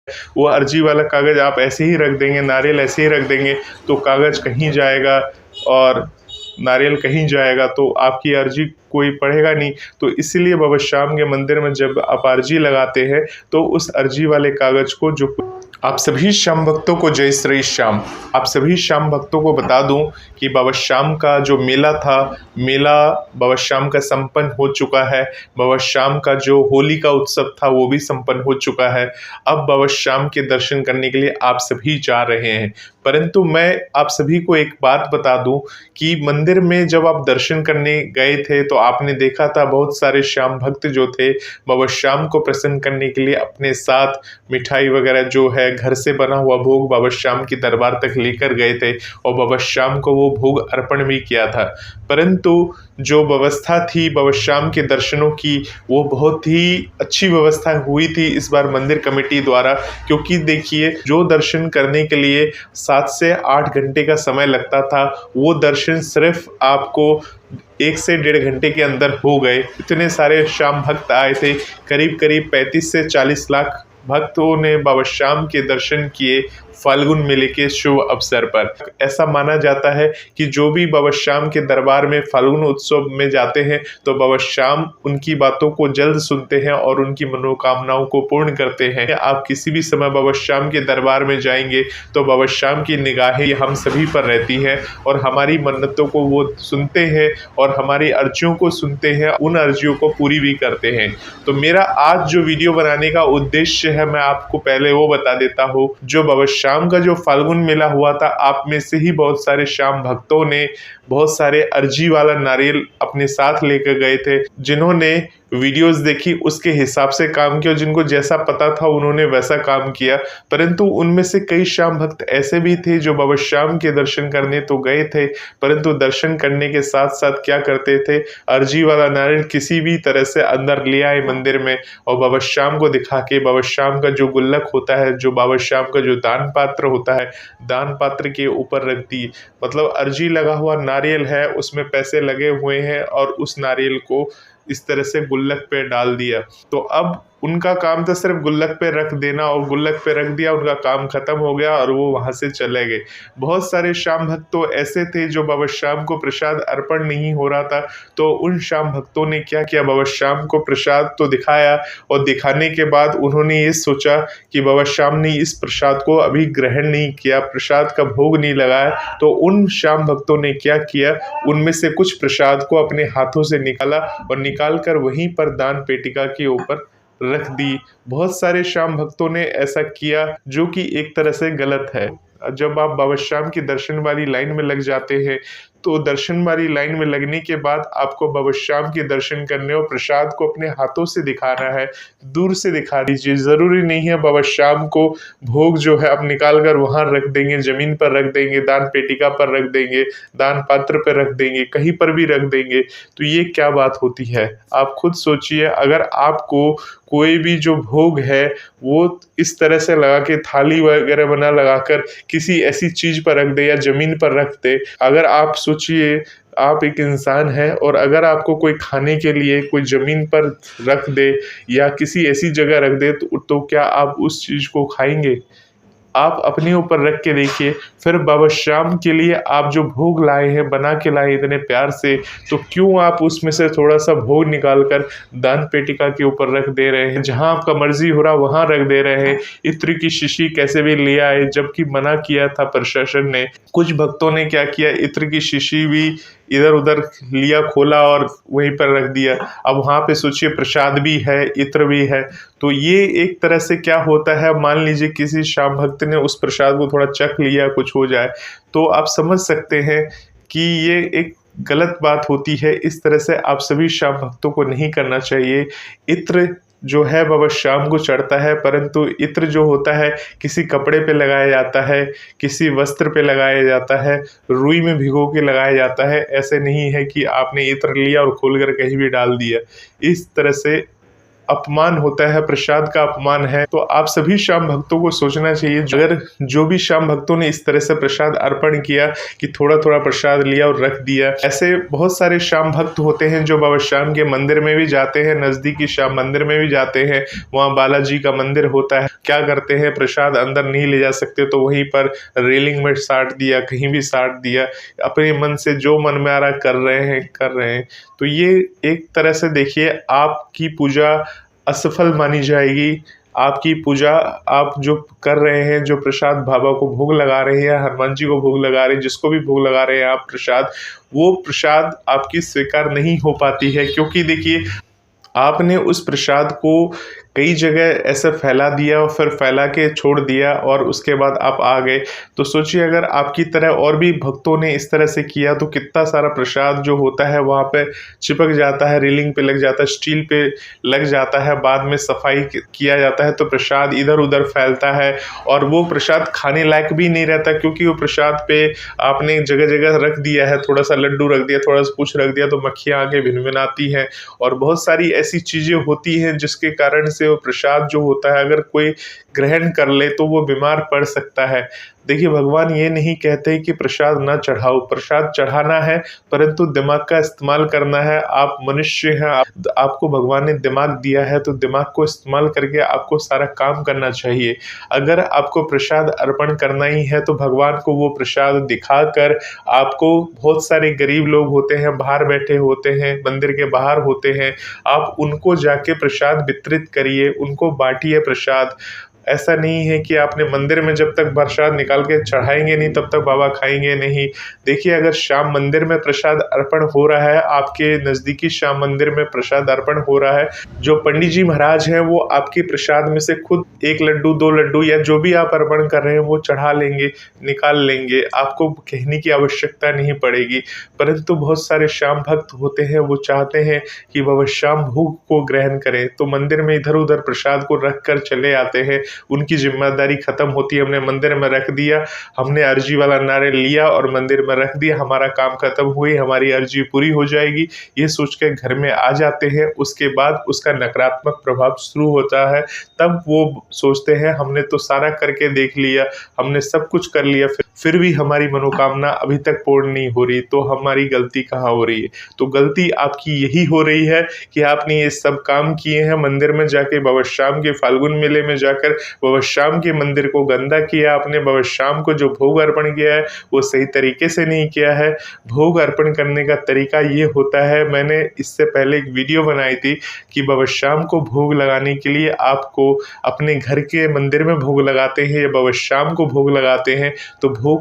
वो अर्जी वाला कागज़ आप ऐसे ही रख देंगे, नारियल ऐसे ही रख देंगे तो कागज़ कहीं जाएगा और नारियल कहीं जाएगा, तो आपकी अर्जी कोई पढ़ेगा नहीं। तो इसीलिए बाबा श्याम के मंदिर में जब आप अर्जी लगाते हैं तो उस अर्जी वाले कागज़ को जो आप सभी श्याम भक्तों को जय श्री श्याम। आप सभी श्याम भक्तों को बता दूं कि बाबा श्याम का जो मेला था, मेला बाबा श्याम का संपन्न हो चुका है। बाबा श्याम का जो होली का उत्सव था वो भी संपन्न हो चुका है। अब बाबा श्याम के दर्शन करने के लिए आप सभी जा रहे हैं। परंतु मैं आप सभी को एक बात बता दूं कि मंदिर में जब आप दर्शन करने गए थे तो आपने देखा था बहुत सारे श्याम भक्त जो थे बाबा श्याम को प्रसन्न करने के लिए अपने साथ मिठाई वगैरह जो है घर से बना हुआ भोग बाबा श्याम की दरबार तक लेकर गए थे और बाबा श्याम को वो भोग अर्पण भी किया था। परंतु जो व्यवस्था थी बाबा श्याम के दर्शनों की वो बहुत ही अच्छी व्यवस्था हुई थी इस बार मंदिर कमेटी द्वारा, क्योंकि देखिए जो दर्शन करने के लिए 7 से 8 घंटे का समय लगता था वो दर्शन सिर्फ आपको 1 से 1.5 घंटे के अंदर हो गए। इतने सारे श्याम भक्त आए थे, करीब करीब 35 से 40 लाख भक्तों ने बाबा श्याम के दर्शन किए फाल्गुन मेले के शुभ अवसर पर। ऐसा माना जाता है कि जो भी बाबा श्याम के दरबार में फाल्गुन उत्सव में जाते हैं तो बाबा श्याम उनकी बातों को जल्द सुनते हैं और उनकी मनोकामनाओं को पूर्ण करते हैं। आप किसी भी समय बाबा श्याम के दरबार में जाएंगे तो बाबा श्याम की निगाहें हम सभी पर रहती हैं और हमारी मन्नतों को वो सुनते हैं और हमारी अर्जियों को सुनते हैं, उन अर्जियों को पूरी भी करते हैं। तो मेरा आज जो वीडियो बनाने का उद्देश्य है मैं आपको पहले वो बता देता हूँ। जो बाबा श्याम का जो फाल्गुन मेला हुआ था, आप में से ही बहुत सारे श्याम भक्तों ने बहुत सारे अर्जी वाला नारियल अपने साथ लेकर गए थे। जिन्होंने वीडियोस देखी उसके हिसाब से काम किया, जिनको जैसा पता था उन्होंने वैसा काम किया। परंतु उनमें से कई श्याम भक्त ऐसे भी थे जो बाबा श्याम के दर्शन करने तो गए थे, परंतु दर्शन करने के साथ साथ क्या करते थे, अर्जी वाला नारियल किसी भी तरह से अंदर ले आए मंदिर में और बाबा श्याम को दिखा के बाबा श्याम का जो गुल्लक होता है, जो बाबा श्याम का जो दान पात्र होता है, दान पात्र के ऊपर रख दी। मतलब अर्जी लगा हुआ नारियल है, उसमें पैसे लगे हुए हैं और उस नारियल को इस तरह से गुल्लक पे डाल दिया। तो अब उनका काम था सिर्फ गुल्लक पे रख देना और गुल्लक पे रख दिया, उनका काम खत्म हो गया और वो वहां से चले गए। बहुत सारे श्याम भक्त तो ऐसे थे जो बाबा श्याम को प्रसाद अर्पण नहीं हो रहा था, तो उन श्याम भक्तों ने क्या किया, बाबा श्याम को प्रसाद तो दिखाया और दिखाने के बाद उन्होंने ये सोचा कि बाबा श्याम ने इस प्रसाद को अभी ग्रहण नहीं किया, प्रसाद का भोग नहीं लगाया। तो उन श्याम भक्तों ने क्या किया, उनमें से कुछ प्रसाद को अपने हाथों से निकाला और निकाल कर वहीं पर दान पेटिका के ऊपर रख दी। बहुत सारे श्याम भक्तों ने ऐसा किया जो कि एक तरह से गलत है। जब आप बाबा श्याम की दर्शन वाली लाइन में लग जाते हैं तो दर्शन वाली लाइन में लगने के बाद आपको बाबा श्याम के दर्शन करने और प्रसाद को अपने हाथों से दिखाना है, दूर से दिखा दीजिए। जरूरी नहीं है बाबा श्याम को भोग जो है आप निकाल कर वहां रख देंगे, जमीन पर रख देंगे, दान पेटिका पर रख देंगे, दान पात्र पर रख देंगे, कहीं पर भी रख देंगे, तो ये क्या बात होती है। आप खुद सोचिए, अगर आपको कोई भी जो भोग है वो इस तरह से लगा के थाली वगैरह बना लगाकर किसी ऐसी चीज पर रख दे या जमीन पर रख दे, अगर आप सोचिए आप एक इंसान हैं और अगर आपको कोई खाने के लिए कोई जमीन पर रख दे या किसी ऐसी जगह रख दे तो क्या आप उस चीज को खाएंगे। आप अपने ऊपर रख के देखिए। फिर बाबा श्याम के लिए आप जो भोग लाए हैं, बना के लाए इतने प्यार से, तो क्यों आप उसमें से थोड़ा सा भोग निकाल कर दान पेटिका के ऊपर रख दे रहे हैं। जहां आपका मर्जी हो रहा वहां रख दे रहे हैं। इत्र की शीशी कैसे भी ले आए, जबकि मना किया था प्रशासन ने। कुछ भक्तों ने क्या किया, इत्र की शीशी भी इधर उधर लिया, खोला और वहीं पर रख दिया। अब वहां पे सोचिए प्रसाद भी है, इत्र भी है, तो ये एक तरह से क्या होता है, मान लीजिए किसी श्याम भक्त ने उस प्रसाद को थोड़ा चख लिया, कुछ हो जाए, तो आप समझ सकते हैं कि ये एक गलत बात होती है। इस तरह से आप सभी श्याम भक्तों को नहीं करना चाहिए। इत्र जो है बाबा श्याम को चढ़ता है, परंतु इत्र जो होता है किसी कपड़े पे लगाया जाता है, किसी वस्त्र पे लगाया जाता है, रुई में भिगो के लगाया जाता है। ऐसे नहीं है कि आपने इत्र लिया और खोलकर कहीं भी डाल दिया। इस तरह से अपमान होता है, प्रसाद का अपमान है। तो आप सभी श्याम भक्तों को सोचना चाहिए, अगर जो भी श्याम भक्तों ने इस तरह से प्रसाद अर्पण किया कि थोड़ा थोड़ा प्रसाद लिया और रख दिया, ऐसे बहुत सारे श्याम भक्त होते हैं जो बाबा श्याम के मंदिर में भी जाते हैं, नजदीकी श्याम मंदिर में भी जाते हैं, वहाँ बालाजी का मंदिर होता है, क्या करते हैं, प्रसाद अंदर नहीं ले जा सकते तो वहीं पर रेलिंग में साट दिया, कहीं भी साट दिया, अपने मन से जो मन में आ रहा कर रहे हैं। तो ये एक तरह से देखिए आपकी पूजा असफल मानी जाएगी। आपकी पूजा आप जो कर रहे हैं, जो प्रसाद बाबा को भोग लगा रहे हैं, हनुमान जी को भोग लगा रहे हैं, जिसको भी भोग लगा रहे हैं आप प्रसाद, वो प्रसाद आपकी स्वीकार नहीं हो पाती है। क्योंकि देखिए आपने उस प्रसाद को कई जगह ऐसे फैला दिया और फिर फैला के छोड़ दिया और उसके बाद आप आ गए। तो सोचिए अगर आपकी तरह और भी भक्तों ने इस तरह से किया तो कितना सारा प्रसाद जो होता है वहाँ पे चिपक जाता है, रेलिंग पे लग जाता है, स्टील पे लग जाता है, बाद में सफाई किया जाता है तो प्रसाद इधर उधर फैलता है और वो प्रसाद खाने लायक भी नहीं रहता, क्योंकि वो प्रसाद पे आपने जगह जगह रख दिया है, थोड़ा सा लड्डू रख दिया, थोड़ा सा कुछ रख दिया तो मक्खियाँ आके भिनभिनाती हैं और बहुत सारी ऐसी चीज़ें होती हैं जिसके कारण से वो प्रसाद जो होता है अगर कोई ग्रहण कर ले तो वो बीमार पड़ सकता है। देखिए भगवान ये नहीं कहते कि प्रसाद ना चढ़ाओ, प्रसाद चढ़ाना है परंतु दिमाग का इस्तेमाल करना है। आप मनुष्य हैं, आपको भगवान ने दिमाग दिया है तो दिमाग को इस्तेमाल करके आपको सारा काम करना चाहिए। अगर आपको प्रसाद अर्पण करना ही है तो भगवान को वो प्रसाद दिखाकर, आपको बहुत सारे गरीब लोग होते हैं, बाहर बैठे होते हैं, मंदिर के बाहर होते हैं, आप उनको जाके प्रसाद वितरित करिए, उनको बांटिए प्रसाद। ऐसा नहीं है कि आपने मंदिर में जब तक प्रसाद निकाल के चढ़ाएंगे नहीं तब तक बाबा खाएंगे नहीं। देखिए अगर श्याम मंदिर में प्रसाद अर्पण हो रहा है, आपके नज़दीकी श्याम मंदिर में प्रसाद अर्पण हो रहा है, जो पंडित जी महाराज हैं वो आपके प्रसाद में से खुद 1 लड्डू 2 लड्डू या जो भी आप अर्पण कर रहे हैं वो चढ़ा लेंगे, निकाल लेंगे, आपको कहने की आवश्यकता नहीं पड़ेगी। परंतु बहुत सारे श्याम भक्त होते हैं, वो चाहते हैं कि बाबा श्याम भोग को ग्रहण करें तो मंदिर में इधर उधर प्रसाद को रख कर चले आते हैं। उनकी जिम्मेदारी खत्म होती है, हमने मंदिर में रख दिया, हमने अर्जी वाला नारियल लिया और मंदिर में रख दिया, हमारा काम खत्म हुई, हमारी अर्जी पूरी हो जाएगी, ये सोच के घर में आ जाते हैं। उसके बाद उसका नकारात्मक प्रभाव शुरू होता है, तब वो सोचते हैं हमने तो सारा करके देख लिया, हमने सब कुछ कर लिया, फिर भी हमारी मनोकामना अभी तक पूर्ण नहीं हो रही, तो हमारी गलती कहाँ हो रही है। तो गलती आपकी यही हो रही है कि आपने ये सब काम किए हैं, मंदिर में जाके बाबा श्याम के फाल्गुन मेले में जाकर बाबा श्याम के मंदिर को गंदा किया आपने, बाबा श्याम को जो भोग अर्पण किया है वो सही तरीके से नहीं किया है। भोग अर्पण करने का तरीका ये होता है, मैंने इससे पहले एक वीडियो बनाई थी कि बाबा श्याम को भोग लगाने के लिए आपको अपने घर के मंदिर में भोग लगाते हैं या बाबा श्याम को भोग लगाते हैं तो भोग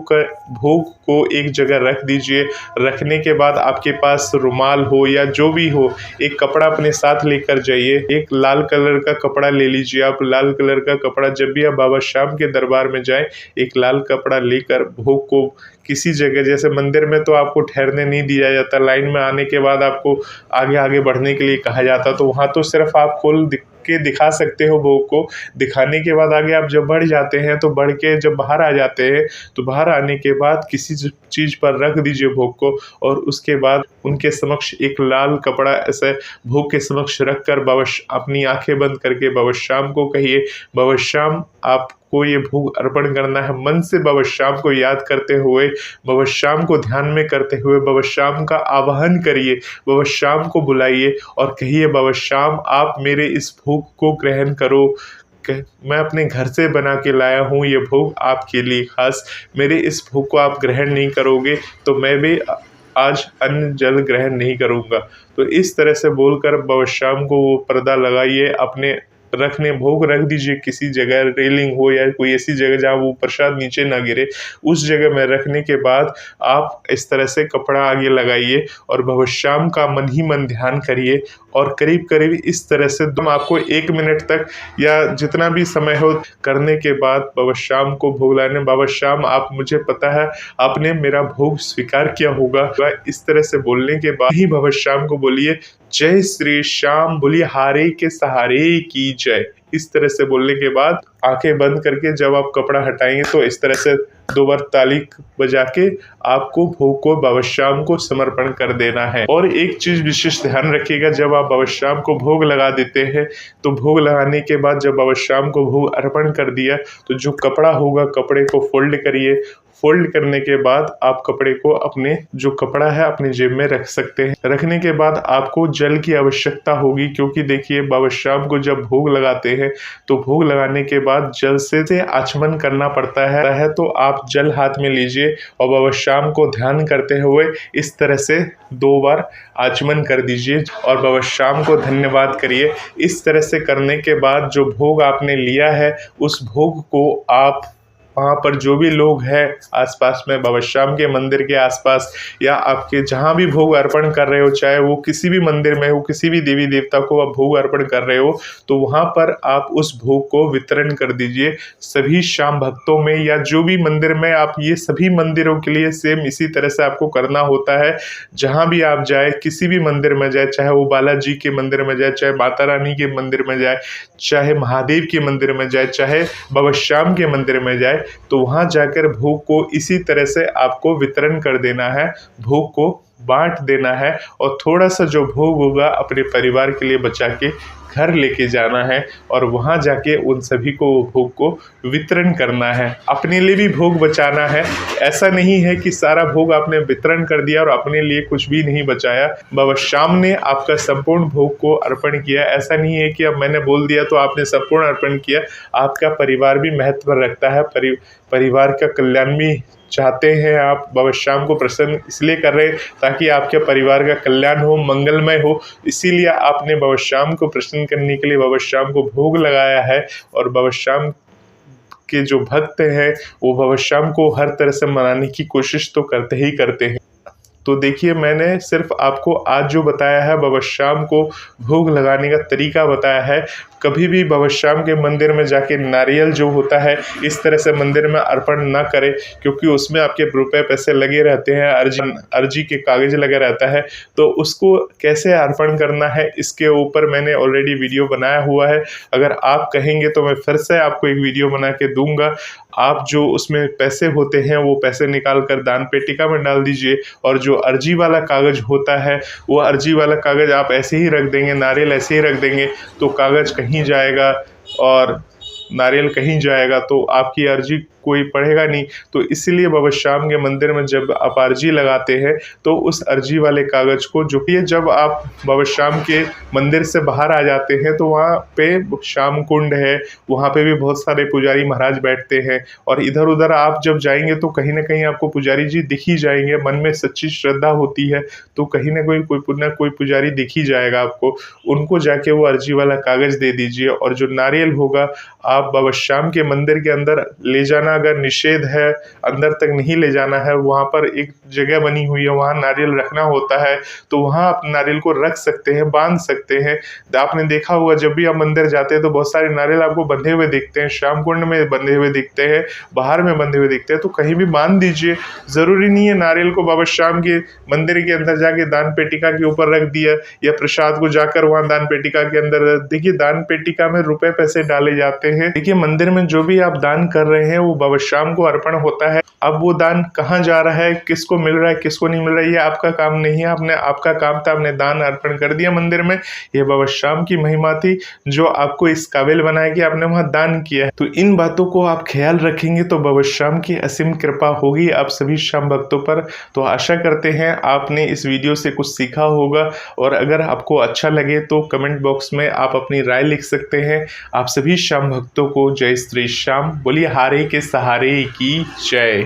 को एक जगह रख दीजिए। रखने के बाद आपके पास रुमाल हो या जो भी हो, एक कपड़ा अपने साथ लेकर जाइए, एक लाल कलर का कपड़ा ले लीजिए आप। लाल कलर का कपड़ा जब भी आप बाबा श्याम के दरबार में जाएं, एक लाल कपड़ा लेकर भोग को किसी जगह, जैसे मंदिर में तो आपको ठहरने नहीं दिया जाता, लाइन में आने के बाद आपको आगे आगे बढ़ने के लिए कहा जाता, तो वहाँ तो सिर्फ आप खोल के दिखा सकते हो भोग को। दिखाने के बाद आगे आप जब बढ़ जाते हैं तो बढ़ के जब बाहर आ जाते हैं तो बाहर आने के बाद किसी चीज़ पर रख दीजिए भोग को और उसके बाद उनके समक्ष एक लाल कपड़ा ऐसे भोग के समक्ष रख कर बाबा अपनी आंखें बंद करके बाबा श्याम को कहिए, बाबा श्याम आपको ये भोग अर्पण करना है। मन से बाबा श्याम को याद करते हुए, बाबा श्याम को ध्यान में करते हुए बाबा श्याम का आवाहन करिए, बाबा श्याम को बुलाइए और कहिए बाबा श्याम आप मेरे इस भोग को ग्रहण करो, मैं अपने घर से बना के लाया हूँ ये भोग आपके लिए खास, मेरे इस भोग को आप ग्रहण नहीं करोगे तो मैं भी आज अन्न जल ग्रहण नहीं करूँगा। तो इस तरह से बोलकर बाबा श्याम को वो पर्दा लगाइए, अपने रखने भोग रख दीजिए किसी जगह, रेलिंग हो या कोई ऐसी जगह जहाँ वो प्रसाद नीचे ना गिरे, उस जगह में रखने के बाद आप इस तरह से कपड़ा आगे लगाइए और बाबा श्याम का मन ही मन ध्यान करिए और करीब करीब इस तरह से तुम आपको 1 मिनट तक या जितना भी समय हो करने के बाद बाबा श्याम को भोग लाने, बाबा श्याम आप मुझे पता है आपने मेरा भोग स्वीकार किया होगा, इस तरह से बोलने के बाद ही बाबा श्याम को बोलिए जय श्री श्याम, बोलिए हारे के सहारे की जय। इस तरह से बोलने के बाद आंखें बंद करके जब आप कपड़ा हटाएंगे तो इस तरह से 2 बार ताली बजा के आपको भोग को बाबा श्याम को समर्पण कर देना है। और एक चीज विशेष ध्यान रखिएगा, जब आप बाबा श्याम को भोग लगा देते हैं तो भोग लगाने के बाद जब बाबा श्याम को भोग अर्पण कर दिया तो जो कपड़ा होगा कपड़े को फोल्ड करिए। फोल्ड करने के बाद आप कपड़े को अपने जो कपड़ा है अपने जेब में रख सकते हैं। रखने के बाद आपको जल की आवश्यकता होगी, क्योंकि देखिए बाबा श्याम को जब भोग लगाते हैं तो भोग लगाने के बाद जल से आचमन करना पड़ता है। तो आप जल हाथ में लीजिए और बाबा श्याम को ध्यान करते हुए इस तरह से 2 बार आचमन कर दीजिए और बाबा श्याम को धन्यवाद करिए। इस तरह से करने के बाद जो भोग आपने लिया है उस भोग को आप वहाँ पर जो भी लोग हैं आसपास में बाबा श्याम के मंदिर के आसपास या आपके जहाँ भी भोग अर्पण कर रहे हो, चाहे वो किसी भी मंदिर में हो, किसी भी देवी देवता को आप भोग अर्पण कर रहे हो, तो वहाँ पर आप उस भोग को वितरण कर दीजिए सभी श्याम भक्तों में या जो भी मंदिर में आप। ये सभी मंदिरों के लिए सेम इसी तरह से आपको करना होता है। जहाँ भी आप जाए, किसी भी मंदिर में जाए, चाहे वो बालाजी के मंदिर में जाए, चाहे माता रानी के मंदिर में जाए, चाहे महादेव के मंदिर में जाए, चाहे बाबा श्याम के मंदिर में जाए, तो वहां जाकर भोग को इसी तरह से आपको वितरण कर देना है, भोग को बांट देना है और थोड़ा सा जो भोग होगा अपने परिवार के लिए बचा के घर लेके जाना है और वहां जाके उन सभी को वो भोग को वितरण करना है। अपने लिए भी भोग बचाना है। ऐसा नहीं है कि सारा भोग आपने वितरण कर दिया और अपने लिए कुछ भी नहीं बचाया। बाबा श्याम ने आपका संपूर्ण भोग को अर्पण किया। ऐसा नहीं है कि अब मैंने बोल दिया तो आपने संपूर्ण अर्पण किया। आपका परिवार भी महत्व रखता है। परिवार का कल्याण भी चाहते हैं आप। बाबा श्याम को प्रसन्न इसलिए कर रहे हैं ताकि आपके परिवार का कल्याण हो, मंगलमय हो। इसीलिए आपने बाबा श्याम को प्रसन्न करने के लिए बाबा श्याम को भोग लगाया है। और बाबा श्याम के जो भक्त हैं वो बाबा श्याम को हर तरह से मनाने की कोशिश तो करते ही करते हैं। तो देखिए, मैंने सिर्फ आपको आज जो बताया है बाबा श्याम को भोग लगाने का तरीका बताया है। कभी भी बाबा श्याम के मंदिर में जाके नारियल जो होता है इस तरह से मंदिर में अर्पण ना करें, क्योंकि उसमें आपके रुपए पैसे लगे रहते हैं, अर्जी के कागज लगा रहता है। तो उसको कैसे अर्पण करना है इसके ऊपर मैंने ऑलरेडी वीडियो बनाया हुआ है। अगर आप कहेंगे तो मैं फिर से आपको एक वीडियो बना के दूंगा। आप जो उसमें पैसे होते हैं वो पैसे निकाल कर दान पेटिका में डाल दीजिए और जो अर्जी वाला कागज होता है वो अर्जी वाला कागज आप ऐसे ही रख देंगे, नारियल ऐसे ही रख देंगे तो कागज कहीं जाएगा और नारियल कहीं जाएगा तो आपकी अर्जी कोई पढ़ेगा नहीं। तो इसीलिए बाबा श्याम के मंदिर में जब आप अर्जी लगाते हैं तो उस अर्जी वाले कागज को जो कि जब आप बाबा श्याम के मंदिर से बाहर आ जाते हैं तो वहाँ पे श्याम कुंड है, वहाँ पे भी बहुत सारे पुजारी महाराज बैठते हैं और इधर उधर आप जब जाएंगे तो कहीं ना कहीं आपको पुजारी जी दिख ही जाएंगे। मन में सच्ची श्रद्धा होती है तो कहीं ना कोई पुजारी दिख ही जाएगा आपको। उनको जाके वो अर्जी वाला कागज दे दीजिए और जो नारियल होगा आप बाबा श्याम के मंदिर के अंदर ले जाना अगर निषेध है, अंदर तक नहीं ले जाना है। वहाँ पर एक जगह बनी हुई है, वहाँ नारियल रखना होता है तो वहाँ आप नारियल को रख सकते हैं, बांध सकते हैं। आपने देखा होगा जब भी आप मंदिर जाते हैं तो बहुत सारे नारियल आपको बंधे हुए दिखते हैं, श्याम कुंड में बंधे हुए दिखते हैं, बाहर में बंधे हुए दिखते हैं, तो कहीं भी बांध दीजिए। जरूरी नहीं है नारियल को बाबा श्याम के मंदिर के अंदर जाके दान पेटिका के ऊपर रख दिया या प्रसाद को जाकर वहाँ दान पेटिका के अंदर। देखिए, दान पेटिका में रुपए पैसे डाले जाते हैं। देखिए, मंदिर में जो भी आप दान कर रहे हैं वो बाबा श्याम को अर्पण होता है। अब वो दान कहाँ जा रहा है, किसको मिल रहा है, किसको नहीं मिल रहा है, ये आपका काम नहीं है। आपका काम था, आपने दान अर्पण कर दिया मंदिर में। ये बाबा श्याम की महिमा थी जो आपको इस काबिल बनाया कि आपने वहां दान किया है। तो इन बातों को आप ख्याल रखेंगे तो बाबा श्याम की असीम कृपा होगी आप सभी श्याम भक्तों पर। तो आशा करते हैं आपने इस वीडियो से कुछ सीखा होगा और अगर आपको अच्छा लगे तो कमेंट बॉक्स में आप अपनी राय लिख सकते हैं। आप सभी श्याम भक्तों को जय श्री श्याम। बोलिए हारे के सहारे की जय।